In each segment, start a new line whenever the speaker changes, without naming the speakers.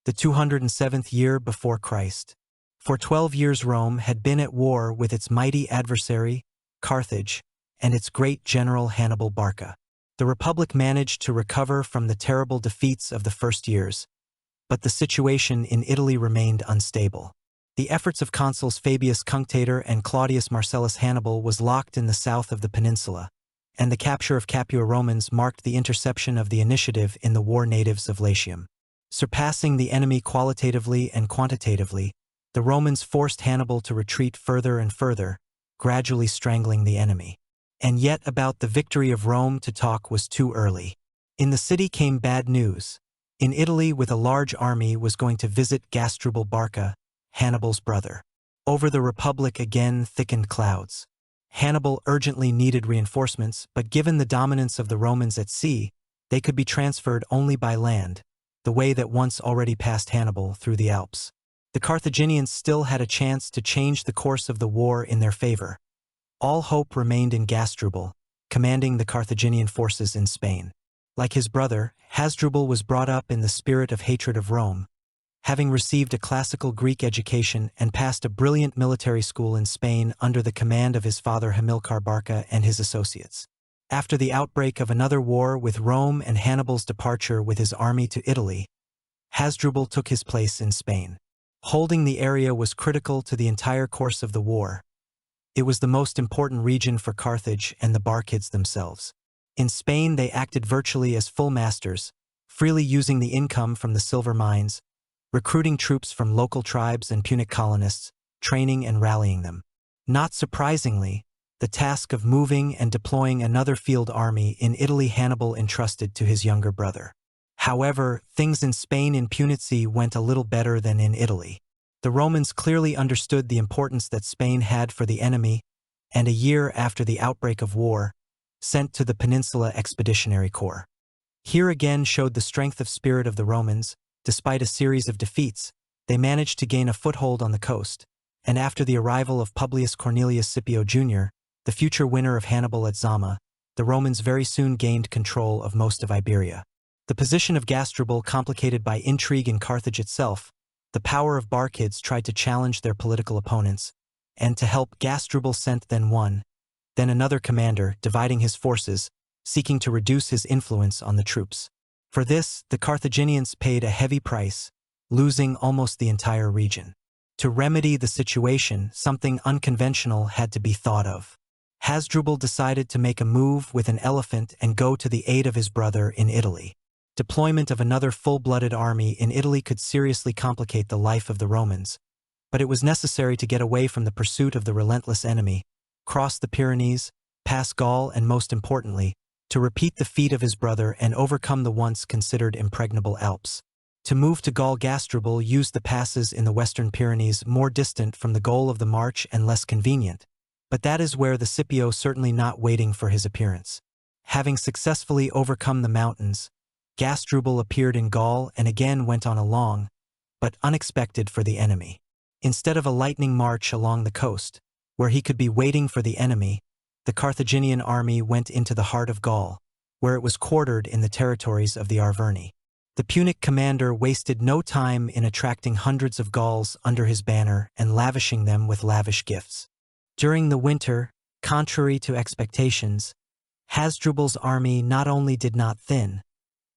the 207th year before Christ. For 12 years Rome had been at war with its mighty adversary, Carthage, and its great general Hannibal Barca. The Republic managed to recover from the terrible defeats of the first years, but the situation in Italy remained unstable. The efforts of consuls Fabius Kunktator and Claudius Marcellus Hannibal was locked in the south of the peninsula, and the capture of Capua Romans marked the interception of the initiative in the war natives of Latium. Surpassing the enemy qualitatively and quantitatively, the Romans forced Hannibal to retreat further and further, gradually strangling the enemy. And yet about the victory of Rome to talk was too early. In the city came bad news. In Italy, with a large army, was going to visit Hannibal Barca, Hannibal's brother. Over the Republic again thickened clouds. Hannibal urgently needed reinforcements, but given the dominance of the Romans at sea, they could be transferred only by land, the way that once already passed Hannibal through the Alps. The Carthaginians still had a chance to change the course of the war in their favor. All hope remained in Hasdrubal, commanding the Carthaginian forces in Spain. Like his brother, Hasdrubal was brought up in the spirit of hatred of Rome, having received a classical Greek education and passed a brilliant military school in Spain under the command of his father Hannibal Barca and his associates. After the outbreak of another war with Rome and Hannibal's departure with his army to Italy, Hasdrubal took his place in Spain. Holding the area was critical to the entire course of the war. It was the most important region for Carthage and the Barcids themselves. In Spain they acted virtually as full masters, freely using the income from the silver mines, recruiting troops from local tribes and Punic colonists, training and rallying them. Not surprisingly, the task of moving and deploying another field army in Italy Hannibal entrusted to his younger brother. However, things in Spain in Punici went a little better than in Italy. The Romans clearly understood the importance that Spain had for the enemy, and a year after the outbreak of war, sent to the Peninsula Expeditionary Corps. Here again showed the strength of spirit of the Romans. Despite a series of defeats, they managed to gain a foothold on the coast, and after the arrival of Publius Cornelius Scipio Jr., the future winner of Hannibal at Zama, the Romans very soon gained control of most of Iberia. The position of Hasdrubal complicated by intrigue in Carthage itself, the power of Barcids tried to challenge their political opponents, and to help Hasdrubal sent then one, then another commander, dividing his forces, seeking to reduce his influence on the troops. For this, the Carthaginians paid a heavy price, losing almost the entire region. To remedy the situation, something unconventional had to be thought of. Hasdrubal decided to make a move with an elephant and go to the aid of his brother in Italy. Deployment of another full-blooded army in Italy could seriously complicate the life of the Romans, but it was necessary to get away from the pursuit of the relentless enemy, cross the Pyrenees, pass Gaul, and most importantly, to repeat the feat of his brother and overcome the once considered impregnable Alps. To move to Gaul, Hasdrubal used the passes in the western Pyrenees, more distant from the goal of the march and less convenient, but that is where the Scipio certainly not waiting for his appearance. Having successfully overcome the mountains, Hasdrubal appeared in Gaul and again went on a long, but unexpected for the enemy. Instead of a lightning march along the coast, where he could be waiting for the enemy, the Carthaginian army went into the heart of Gaul, where it was quartered in the territories of the Arverni. The Punic commander wasted no time in attracting hundreds of Gauls under his banner and lavishing them with lavish gifts. During the winter, contrary to expectations, Hasdrubal's army not only did not thin,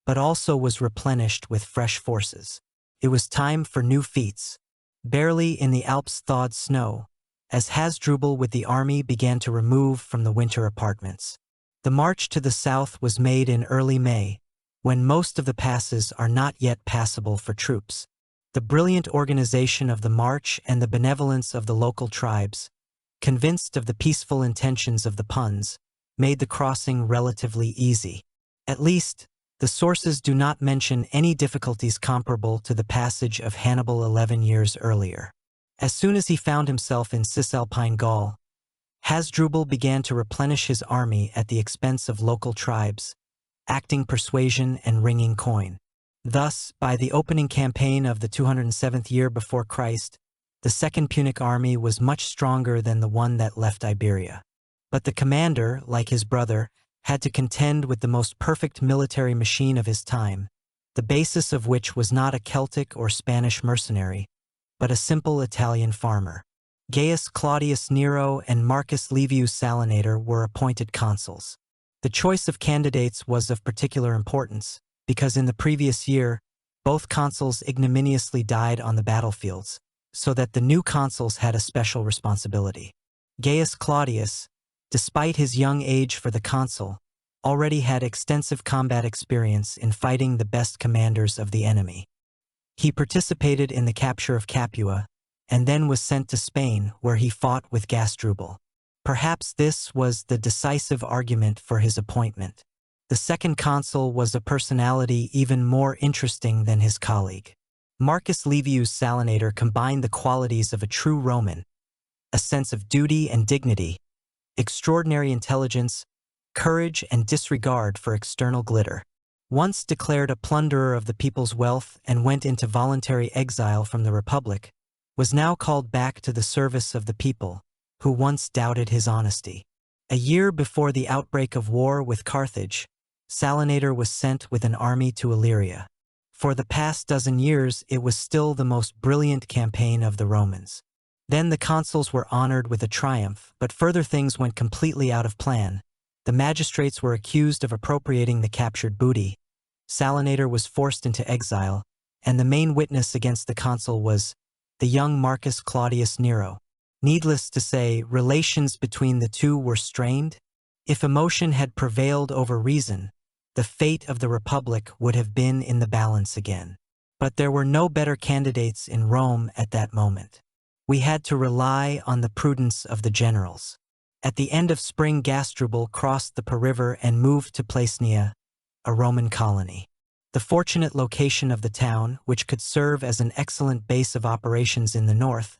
but also was replenished with fresh forces. It was time for new feats. Barely in the Alps thawed snow, as Hasdrubal with the army began to remove from the winter apartments. The march to the south was made in early May, when most of the passes are not yet passable for troops. The brilliant organization of the march and the benevolence of the local tribes, convinced of the peaceful intentions of the Puns, made the crossing relatively easy. At least, the sources do not mention any difficulties comparable to the passage of Hannibal 11 years earlier. As soon as he found himself in Cisalpine Gaul, Hasdrubal began to replenish his army at the expense of local tribes, acting persuasion and wringing coin. Thus, by the opening campaign of the 207th year before Christ, the Second Punic army was much stronger than the one that left Iberia. But the commander, like his brother, had to contend with the most perfect military machine of his time, the basis of which was not a Celtic or Spanish mercenary, but a simple Italian farmer. Gaius Claudius Nero and Marcus Livius Salinator were appointed consuls. The choice of candidates was of particular importance, because in the previous year, both consuls ignominiously died on the battlefields, so that the new consuls had a special responsibility. Gaius Claudius, despite his young age for the consul, already had extensive combat experience in fighting the best commanders of the enemy. He participated in the capture of Capua, and then was sent to Spain, where he fought with Gasdrubal. Perhaps this was the decisive argument for his appointment. The second consul was a personality even more interesting than his colleague. Marcus Livius Salinator combined the qualities of a true Roman, a sense of duty and dignity, extraordinary intelligence, courage, and disregard for external glitter. Once declared a plunderer of the people's wealth and went into voluntary exile from the Republic, was now called back to the service of the people, who once doubted his honesty. A year before the outbreak of war with Carthage, Salinator was sent with an army to Illyria. For the past dozen years, it was still the most brilliant campaign of the Romans. Then the consuls were honored with a triumph, but further things went completely out of plan. The magistrates were accused of appropriating the captured booty. Salinator was forced into exile, and the main witness against the consul was the young Marcus Claudius Nero. Needless to say, relations between the two were strained. If emotion had prevailed over reason, the fate of the Republic would have been in the balance again. But there were no better candidates in Rome at that moment. We had to rely on the prudence of the generals. At the end of spring, Gasdrubal crossed the Po River and moved to Placnia, a Roman colony. The fortunate location of the town, which could serve as an excellent base of operations in the north,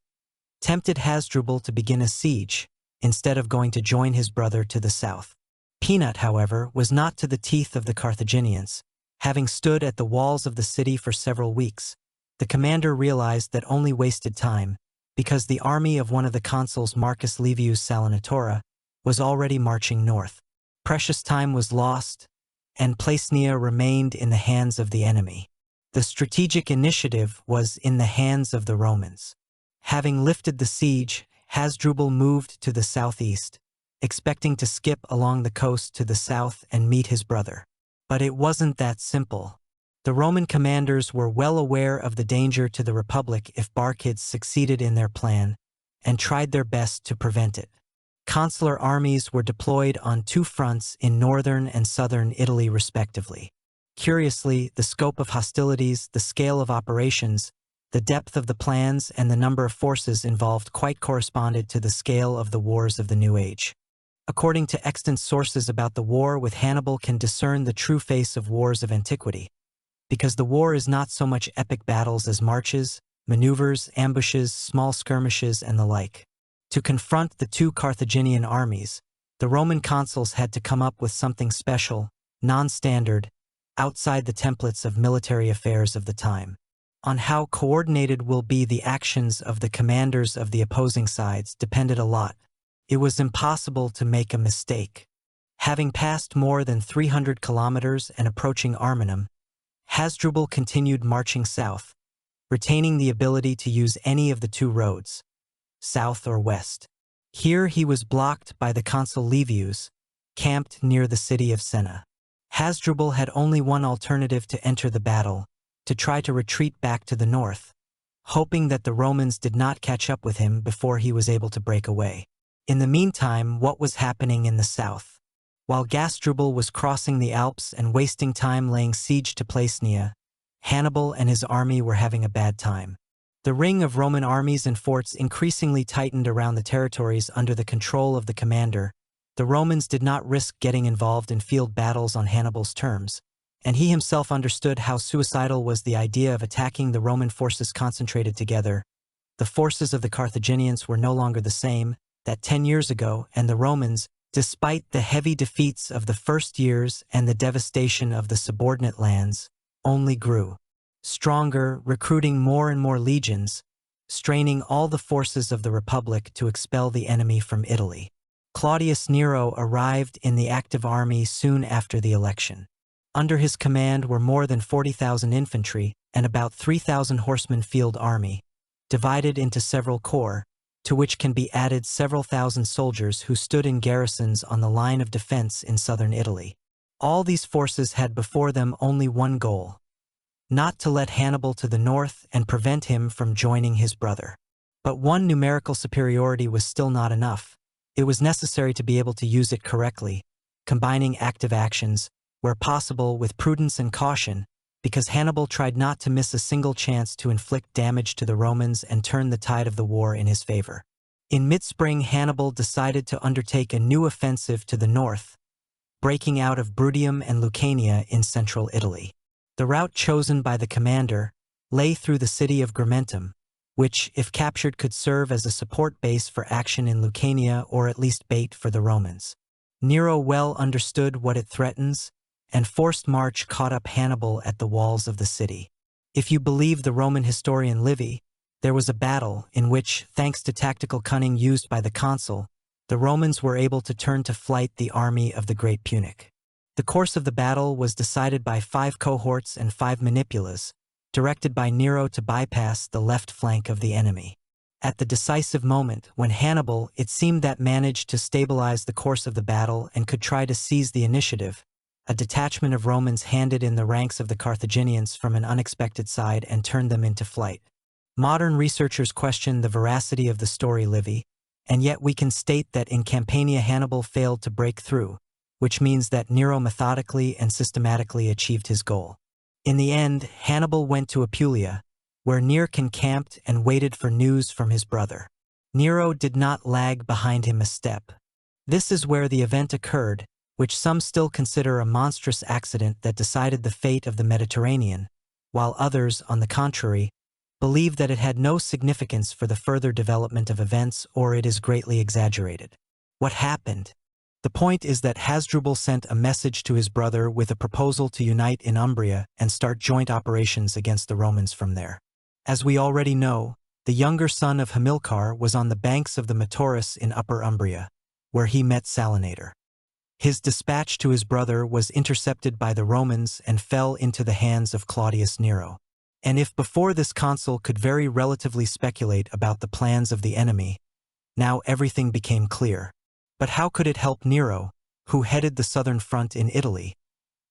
tempted Hasdrubal to begin a siege, instead of going to join his brother to the south. Peanut, however, was not to the teeth of the Carthaginians. Having stood at the walls of the city for several weeks, the commander realized that only wasted time, because the army of one of the consuls, Marcus Livius Salinator, was already marching north. Precious time was lost, and Placnia remained in the hands of the enemy. The strategic initiative was in the hands of the Romans. Having lifted the siege, Hasdrubal moved to the southeast, expecting to skip along the coast to the south and meet his brother. But it wasn't that simple. The Roman commanders were well aware of the danger to the Republic if Barcids succeeded in their plan, and tried their best to prevent it. Consular armies were deployed on two fronts in northern and southern Italy respectively. Curiously, the scope of hostilities, the scale of operations, the depth of the plans, and the number of forces involved quite corresponded to the scale of the wars of the New Age. According to extant sources about the war with Hannibal can discern the true face of wars of antiquity, because the war is not so much epic battles as marches, maneuvers, ambushes, small skirmishes, and the like. To confront the two Carthaginian armies, the Roman consuls had to come up with something special, non-standard, outside the templates of military affairs of the time. On how coordinated will be the actions of the commanders of the opposing sides depended a lot. It was impossible to make a mistake. Having passed more than 300 kilometers and approaching Arminum, Hasdrubal continued marching south, retaining the ability to use any of the two roads, south or west. Here he was blocked by the consul Livius, camped near the city of Senna. Hasdrubal had only one alternative to enter the battle, to try to retreat back to the north, hoping that the Romans did not catch up with him before he was able to break away. In the meantime, what was happening in the south? While Gasdrubal was crossing the Alps and wasting time laying siege to Placnia, Hannibal and his army were having a bad time. The ring of Roman armies and forts increasingly tightened around the territories under the control of the commander. The Romans did not risk getting involved in field battles on Hannibal's terms, and he himself understood how suicidal was the idea of attacking the Roman forces concentrated together. The forces of the Carthaginians were no longer the same that 10 years ago, and the Romans, despite the heavy defeats of the first years and the devastation of the subordinate lands, only grew. Stronger, recruiting more and more legions, straining all the forces of the Republic to expel the enemy from Italy. Claudius Nero arrived in the active army soon after the election. Under his command were more than 40,000 infantry and about 3,000 horsemen field army, divided into several corps, to which can be added several thousand soldiers who stood in garrisons on the line of defense in southern Italy. All these forces had before them only one goal: not to let Hannibal to the north and prevent him from joining his brother. But one numerical superiority was still not enough. It was necessary to be able to use it correctly, combining active actions, where possible, with prudence and caution, because Hannibal tried not to miss a single chance to inflict damage to the Romans and turn the tide of the war in his favor. In mid-spring, Hannibal decided to undertake a new offensive to the north, breaking out of Bruttium and Lucania in central Italy. The route chosen by the commander lay through the city of Grimentum, which, if captured, could serve as a support base for action in Lucania or at least bait for the Romans. Nero well understood what it threatens, and forced march caught up Hannibal at the walls of the city. If you believe the Roman historian Livy, there was a battle in which, thanks to tactical cunning used by the consul, the Romans were able to turn to flight the army of the Great Punic. The course of the battle was decided by 5 cohorts and 5 manipulas, directed by Nero to bypass the left flank of the enemy. At the decisive moment, when Hannibal, it seemed, that managed to stabilize the course of the battle and could try to seize the initiative, a detachment of Romans handed in the ranks of the Carthaginians from an unexpected side and turned them into flight. Modern researchers question the veracity of the story Livy, and yet we can state that in Campania Hannibal failed to break through, which means that Nero methodically and systematically achieved his goal. In the end, Hannibal went to Apulia, where Nero camped and waited for news from his brother. Nero did not lag behind him a step. This is where the event occurred, which some still consider a monstrous accident that decided the fate of the Mediterranean, while others, on the contrary, believe that it had no significance for the further development of events or it is greatly exaggerated. What happened? The point is that Hasdrubal sent a message to his brother with a proposal to unite in Umbria and start joint operations against the Romans from there. As we already know, the younger son of Hamilcar was on the banks of the Metaurus in Upper Umbria, where he met Salinator. His dispatch to his brother was intercepted by the Romans and fell into the hands of Claudius Nero. And if before this consul could very relatively speculate about the plans of the enemy, now everything became clear. But how could it help Nero, who headed the southern front in Italy,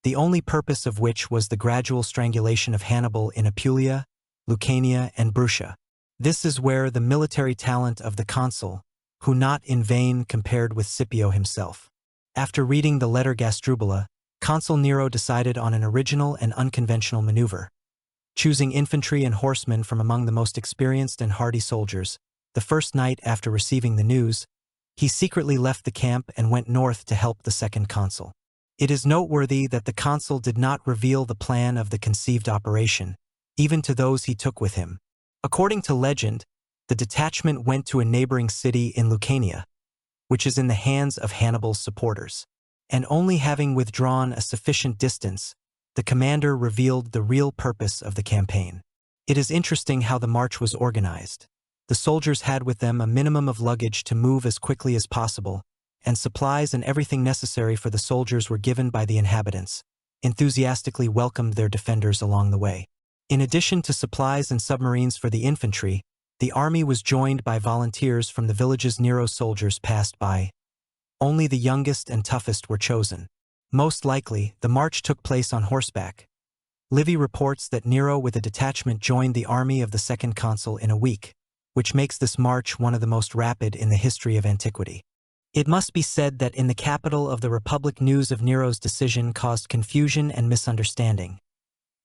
the only purpose of which was the gradual strangulation of Hannibal in Apulia, Lucania, and Brescia? This is where the military talent of the consul, who not in vain compared with Scipio himself. After reading the letter Gasdrubala, Consul Nero decided on an original and unconventional maneuver. Choosing infantry and horsemen from among the most experienced and hardy soldiers, the first night after receiving the news, he secretly left the camp and went north to help the second consul. It is noteworthy that the consul did not reveal the plan of the conceived operation, even to those he took with him. According to legend, the detachment went to a neighboring city in Lucania, which is in the hands of Hannibal's supporters, and only having withdrawn a sufficient distance, the commander revealed the real purpose of the campaign. It is interesting how the march was organized. The soldiers had with them a minimum of luggage to move as quickly as possible, and supplies and everything necessary for the soldiers were given by the inhabitants, enthusiastically welcomed their defenders along the way. In addition to supplies and submarines for the infantry, the army was joined by volunteers from the villages Nero's soldiers passed by. Only the youngest and toughest were chosen. Most likely, the march took place on horseback. Livy reports that Nero with a detachment joined the army of the second consul in a week, which makes this march one of the most rapid in the history of antiquity. It must be said that in the capital of the Republic news of Nero's decision caused confusion and misunderstanding.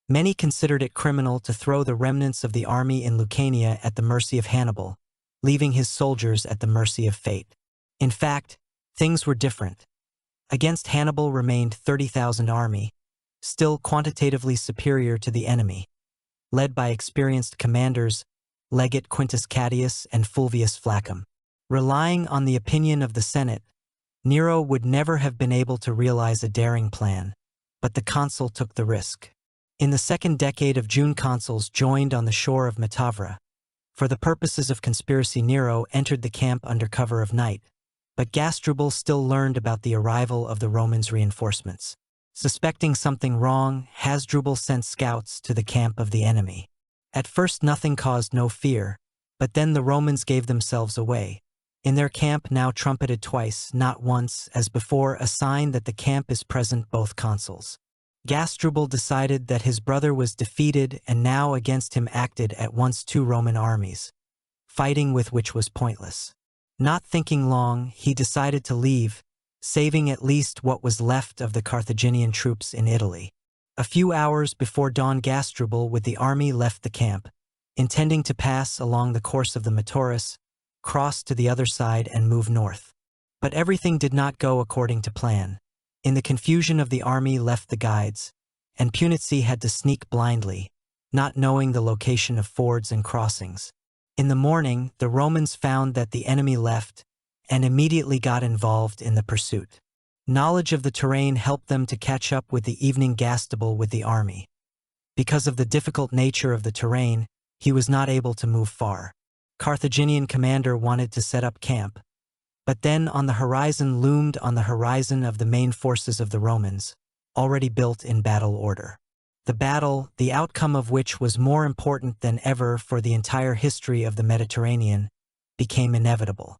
Many considered it criminal to throw the remnants of the army in Lucania at the mercy of Hannibal, leaving his soldiers at the mercy of fate. In fact, things were different. Against Hannibal remained 30,000 army, still quantitatively superior to the enemy, led by experienced commanders, Legate Quintus Catius and Fulvius Flaccum. Relying on the opinion of the Senate, Nero would never have been able to realize a daring plan, but the consul took the risk. In the second decade of June, consuls joined on the shore of Metavra. For the purposes of conspiracy, Nero entered the camp under cover of night, but Gasdrubal still learned about the arrival of the Romans' reinforcements. Suspecting something wrong, Hasdrubal sent scouts to the camp of the enemy. At first nothing caused no fear, but then the Romans gave themselves away. In their camp now trumpeted twice, not once, as before, a sign that the camp is present both consuls. Hasdrubal decided that his brother was defeated, and now against him acted at once two Roman armies, fighting with which was pointless. Not thinking long, he decided to leave, saving at least what was left of the Carthaginian troops in Italy. A few hours before dawn, Hasdrubal with the army left the camp, intending to pass along the course of the Metaurus, cross to the other side and move north. But everything did not go according to plan. In the confusion of the army left the guides, and Punizzi had to sneak blindly, not knowing the location of fords and crossings. In the morning, the Romans found that the enemy left and immediately got involved in the pursuit. Knowledge of the terrain helped them to catch up with the evening Hasdrubal with the army. Because of the difficult nature of the terrain, he was not able to move far. Carthaginian commander wanted to set up camp, but then on the horizon loomed on the horizon of the main forces of the Romans, already built in battle order. The battle, the outcome of which was more important than ever for the entire history of the Mediterranean, became inevitable.